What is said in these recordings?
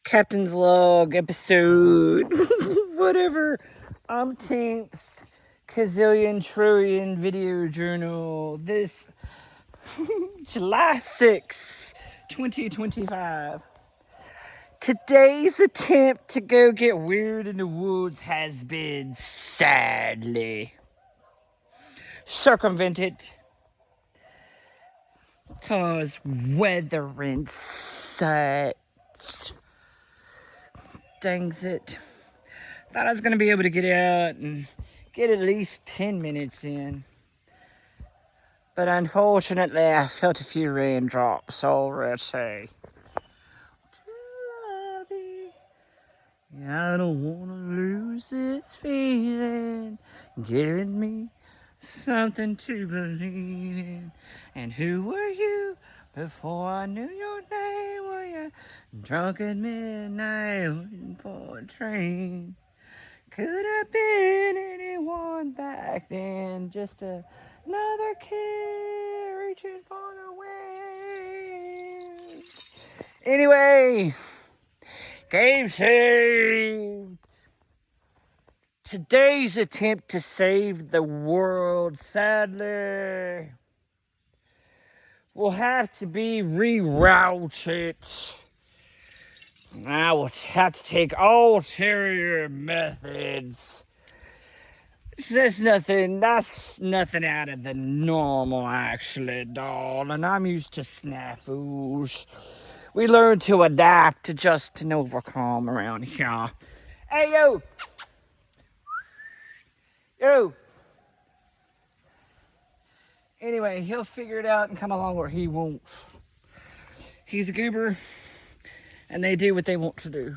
Captain's Log episode, whatever, umpteenth gazillion trillion video journal. This July 6, 2025. Today's attempt to go get weird in the woods has been sadly circumvented because weather and such. Dangs it. Thought I was going to be able to get out and get at least 10 minutes in. But unfortunately, I felt a few raindrops already. I don't want to lose this feeling. Giving me something to believe in. And who were you before I knew your name? Were you drunk at midnight waiting for a train? Could have been anyone back then, just another kid reaching for the wind. Anyway, game saved. Today's attempt to save the world, sadly, will have to be rerouted. I will have to take ulterior methods. That's nothing out of the normal, actually, doll. And I'm used to snafus. We learn to adapt, to adjust, and overcome around here. Hey, yo! Yo! Anyway, he'll figure it out and come along where he won't. He's a goober, and they do what they want to do.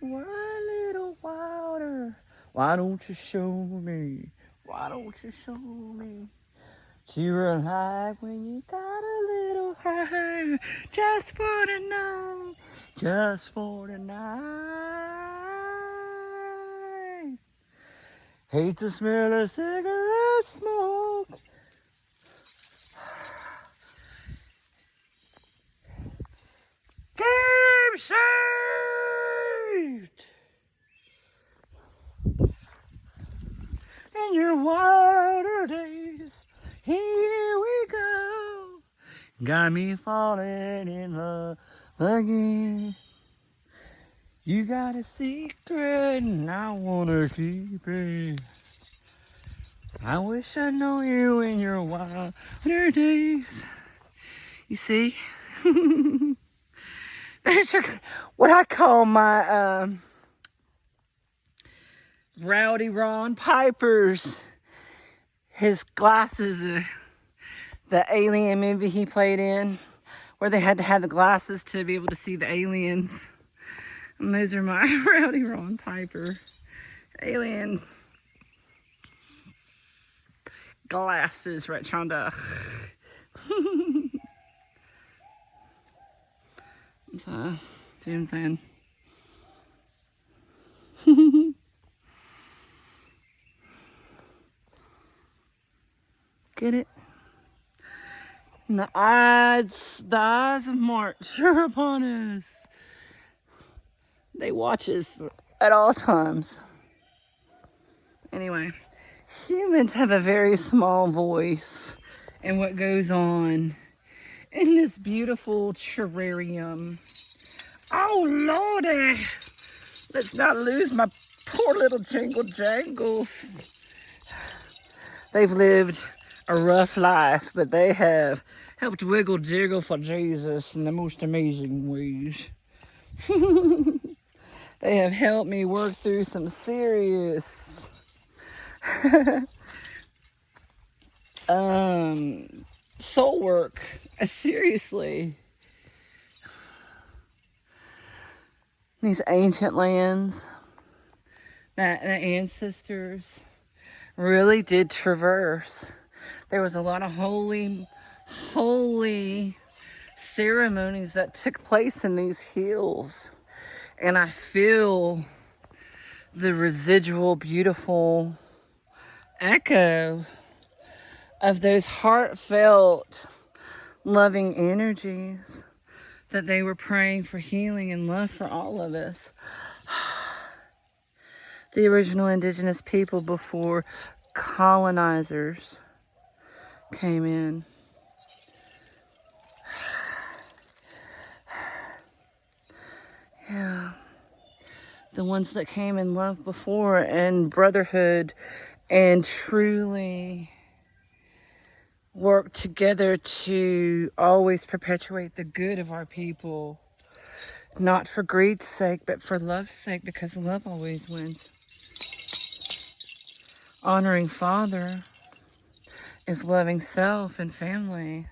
Why a little wilder? Why don't you show me? Why don't you show me? You were like when you got a little higher, just for the night, just for the night. Hate the smell of cigarette smoke. Game saved. In your wilder days, here we go. Got me falling in love again. You got a secret and I wanna keep it. I wish I know you in your wilder days. You see? There's what I call my Rowdy Ron Piper's. His glasses, the Alien movie he played in, where they had to have the glasses to be able to see the aliens. And those are my Rowdy Ron Piper alien glasses, right, Chonda? So, see what I'm saying? Get it? And the eyes of March are upon us. They watch us at all times. Anyway, humans have a very small voice in what goes on in this beautiful terrarium. Oh, Lordy! Let's not lose my poor little jingle jangles. They've lived a rough life, but they have helped wiggle jiggle for Jesus in the most amazing ways. They have helped me work through some serious soul work. Seriously. These ancient lands that the ancestors really did traverse. There was a lot of holy ceremonies that took place in these hills. And I feel the residual beautiful echo of those heartfelt, loving energies that they were praying for healing and love for all of us. The original indigenous people before colonizers came in. Yeah. The ones that came in love before and brotherhood and truly worked together to always perpetuate the good of our people. Not for greed's sake, but for love's sake, because love always wins. Honoring Father is loving self and family.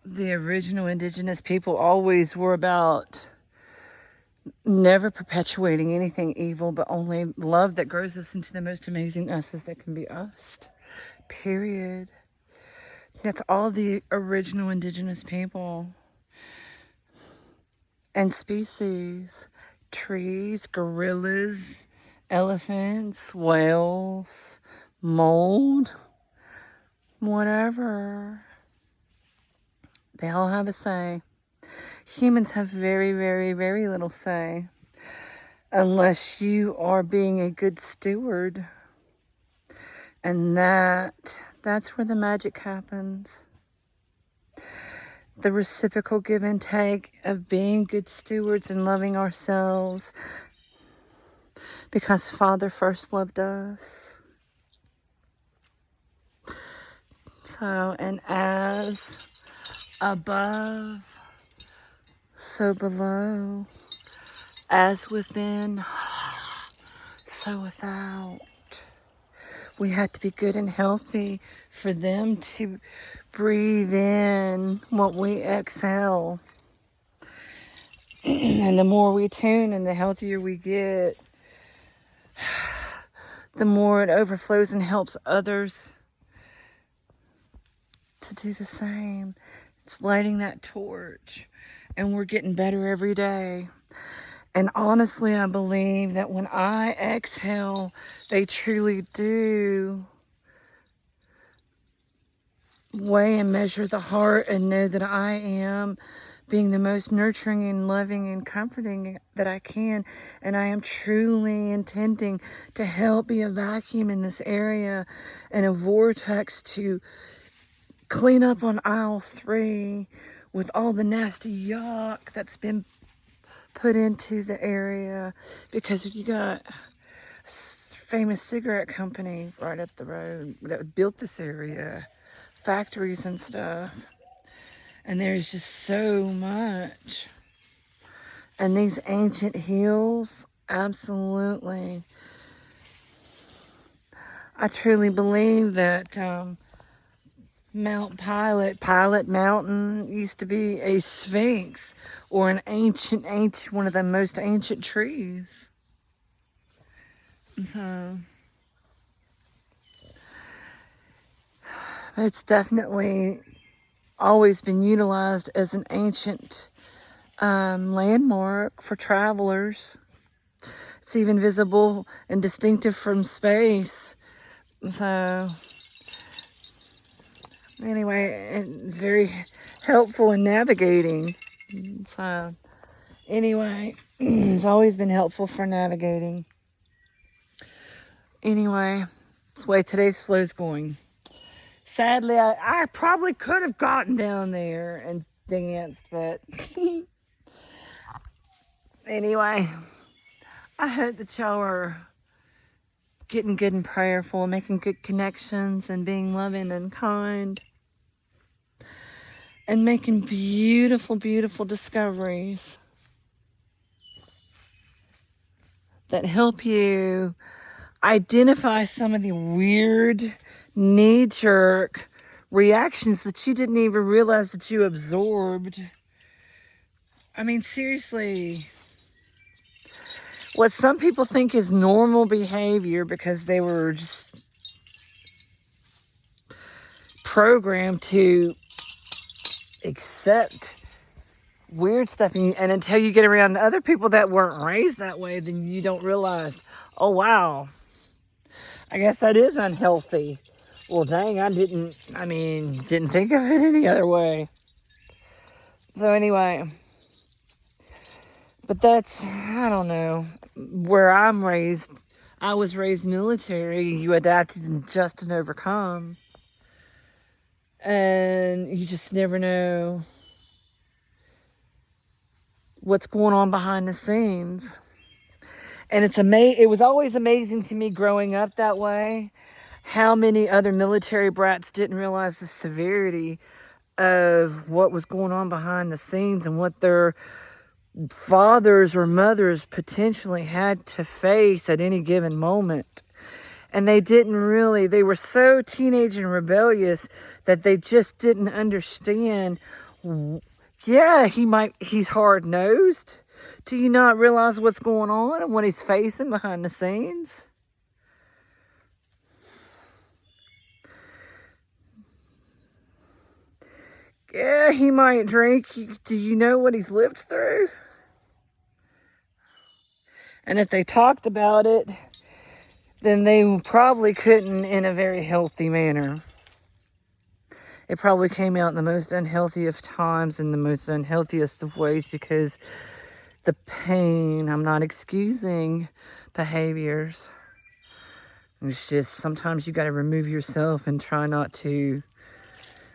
The original indigenous people always were about never perpetuating anything evil, but only love that grows us into the most amazing us's that can be us. Period. That's all the original indigenous people and species. Trees, gorillas, elephants, whales, mold, whatever. They all have a say. Humans have very, very, very little say. Unless you are being a good steward. And that's where the magic happens. The reciprocal give and take of being good stewards and loving ourselves. Because Father first loved us. So, and as above, so below. As within, so without. We have to be good and healthy for them to breathe in what we exhale. And the more we tune and the healthier we get, the more it overflows and helps others to do the same. It's lighting that torch, and we're getting better every day. And honestly, I believe that when I exhale, they truly do weigh and measure the heart and know that I am being the most nurturing and loving and comforting that I can. And I am truly intending to help be a vacuum in this area and a vortex to clean up on aisle 3 with all the nasty yuck that's been put into the area, because you got a famous cigarette company right up the road that built this area, factories and stuff, and there's just so much. And these ancient hills, absolutely. I truly believe that Mount Pilot Mountain used to be a sphinx or an ancient, one of the most ancient trees. So it's definitely always been utilized as an ancient landmark for travelers. It's even visible and distinctive from space. So anyway, it's very helpful in navigating. So anyway, it's always been helpful for navigating. Anyway, that's the way today's flow is going. Sadly, I probably could have gotten down there and danced, but anyway, I hope that y'all are getting good and prayerful, making good connections and being loving and kind. And making beautiful, beautiful discoveries that help you identify some of the weird, knee-jerk reactions that you didn't even realize that you absorbed. I mean, seriously, what some people think is normal behavior because they were just programmed to accept weird stuff, and until you get around other people that weren't raised that way, then you don't realize, oh wow, I guess that is unhealthy. Well dang, I didn't think of it any other way. So anyway, but that's, I don't know, where I'm raised. I was raised military. You adapted and adjust and overcome. And you just never know what's going on behind the scenes. And it was always amazing to me growing up that way, how many other military brats didn't realize the severity of what was going on behind the scenes and what their fathers or mothers potentially had to face at any given moment. And they were so teenage and rebellious that they just didn't understand. Yeah, he's hard-nosed. Do you not realize what's going on and what he's facing behind the scenes? Yeah, he might drink. Do you know what he's lived through? And if they talked about it, then they probably couldn't in a very healthy manner. It probably came out in the most unhealthy of times, in the most unhealthiest of ways, because the pain, I'm not excusing behaviors. It's just sometimes you got to remove yourself and try not to,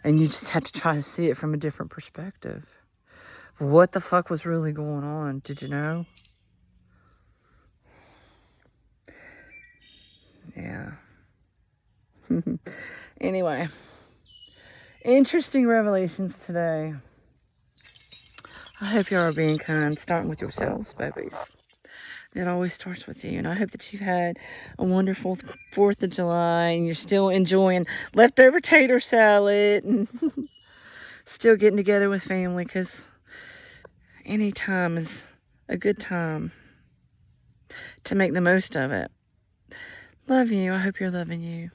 and you just have to try to see it from a different perspective. What the fuck was really going on? Did you know? Yeah. Anyway, interesting revelations today. I hope you are being kind, starting with yourselves, babies. It always starts with you. And I hope that you've had a wonderful 4th of July and you're still enjoying leftover tater salad and still getting together with family, because any time is a good time to make the most of it. Love you. I hope you're loving you.